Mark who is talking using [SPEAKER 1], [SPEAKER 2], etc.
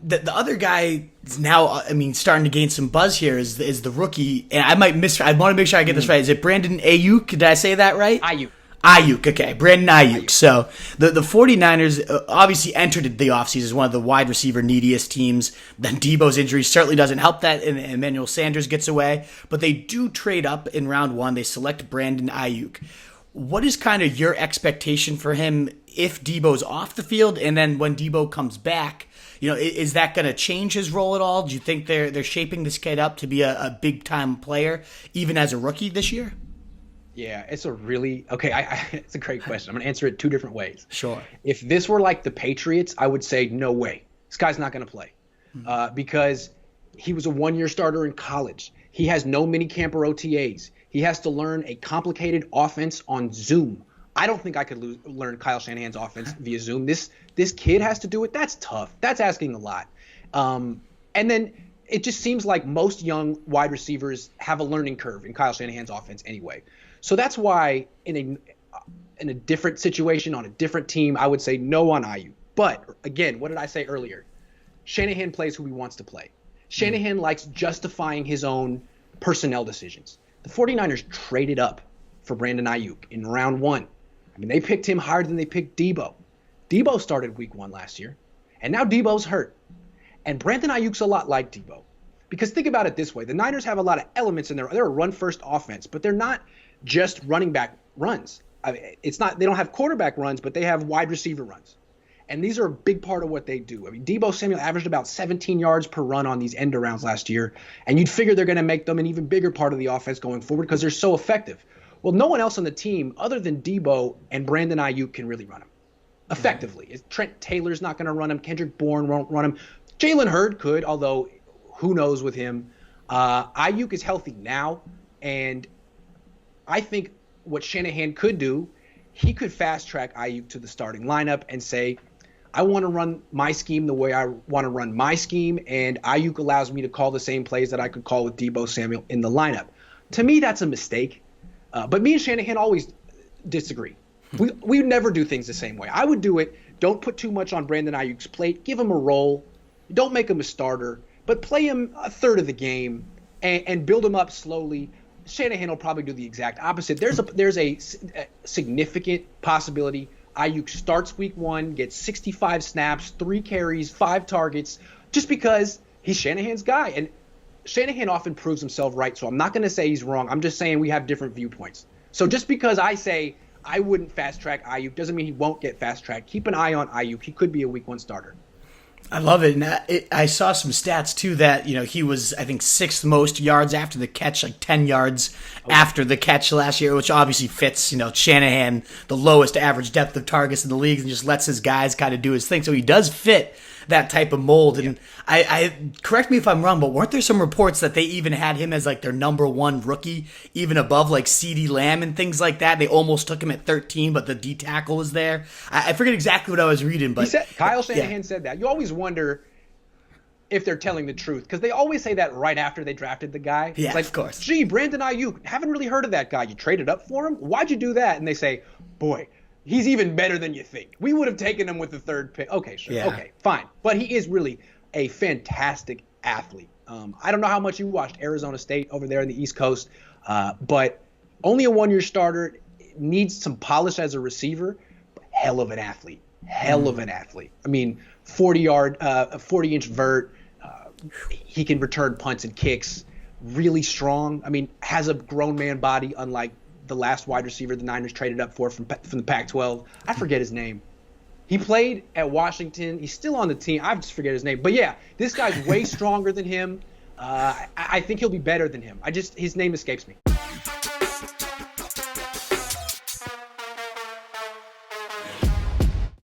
[SPEAKER 1] The other guy is now, I mean, starting to gain some buzz here is the rookie, and I want to make sure I get this right. Is it Brandon Aiyuk? Did I say that right? Aiyuk, okay. Brandon Aiyuk. So the 49ers obviously entered the offseason as one of the wide receiver neediest teams. Then Debo's injury certainly doesn't help that, and Emmanuel Sanders gets away. But they do trade up in round one. They select Brandon Aiyuk. What is kind of your expectation for him if Debo's off the field, and then when Debo comes back? Is that going to change his role at all? Do you think they're shaping this kid up to be a big-time player, even as a rookie this year?
[SPEAKER 2] Yeah, it's a really it's a great question. I'm going to answer it two different ways.
[SPEAKER 1] Sure.
[SPEAKER 2] If this were like the Patriots, I would say no way. This guy's not going to play because he was a one-year starter in college. He has no minicamp or OTAs. He has to learn a complicated offense on Zoom. I don't think I could learn Kyle Shanahan's offense via Zoom. This kid has to do it. That's tough. That's asking a lot. And then it just seems like most young wide receivers have a learning curve in Kyle Shanahan's offense anyway. So that's why in a different situation on a different team, I would say no on Aiyuk. But again, what did I say earlier? Shanahan plays who he wants to play. Shanahan likes justifying his own personnel decisions. The 49ers traded up for Brandon Aiyuk in round one. I mean, they picked him higher than they picked Debo. Debo started week one last year, and now Debo's hurt. And Brandon Ayuk's a lot like Debo. Because think about it this way. The Niners have a lot of elements in there. They're a run-first offense, but they're not just running back runs. I mean, they don't have quarterback runs, but they have wide receiver runs. And these are a big part of what they do. I mean, Debo Samuel averaged about 17 yards per run on these end arounds last year, and you'd figure they're going to make them an even bigger part of the offense going forward because they're so effective. Well, no one else on the team other than Debo and Brandon Aiyuk can really run them effectively. Trent Taylor's not going to run him. Kendrick Bourne won't run him. Jalen Hurd could, although who knows with him. Aiyuk is healthy now, and I think what Shanahan could do, he could fast-track Aiyuk to the starting lineup and say, I want to run my scheme the way I want to run my scheme, and Aiyuk allows me to call the same plays that I could call with Debo Samuel in the lineup. To me, that's a mistake. But me and Shanahan always disagree. We would never do things the same way. I would do it, don't put too much on Brandon Ayuk's plate, give him a role, don't make him a starter, but play him a third of the game and build him up slowly. Shanahan will probably do the exact opposite. There's a significant possibility Aiyuk starts week one, gets 65 snaps, 3 carries, 5 targets, just because he's Shanahan's guy. And Shanahan often proves himself right, so I'm not going to say he's wrong. I'm just saying we have different viewpoints. So just because I say I wouldn't fast-track Aiyuk doesn't mean he won't get fast-tracked. Keep an eye on Aiyuk. He could be a week one starter.
[SPEAKER 1] I love it. And I saw some stats, too, that he was, I think, 6th most yards after the catch, like 10 yards after the catch last year, which obviously fits, Shanahan, the lowest average depth of targets in the league, and just lets his guys kind of do his thing. So he does fit that type of mold. And I correct me if I'm wrong, but weren't there some reports that they even had him as like their number one rookie, even above like CeeDee Lamb and things like that? They almost took him at 13, but the D tackle was there. I forget exactly what I was reading, but
[SPEAKER 2] Kyle Shanahan said that. You always wonder if they're telling the truth, because they always say that right after they drafted the guy.
[SPEAKER 1] Yeah,
[SPEAKER 2] it's like,
[SPEAKER 1] of course.
[SPEAKER 2] Gee, Brandon Aiyuk, haven't really heard of that guy. You traded up for him? Why'd you do that? And they say, boy, he's even better than you think. We would have taken him with the 3rd pick. Okay, sure. Yeah. Okay, fine. But he is really a fantastic athlete. I don't know how much you watched Arizona State over there in the East Coast, but only a one-year starter, needs some polish as a receiver. But hell of an athlete. Hell of an athlete. I mean, 40-inch vert. He can return punts and kicks. Really strong. I mean, has a grown man body, unlike the last wide receiver the Niners traded up for from the Pac-12. I forget his name. He played at Washington. He's still on the team. I just forget his name. But yeah, this guy's way stronger than him. I think he'll be better than him. His name escapes me.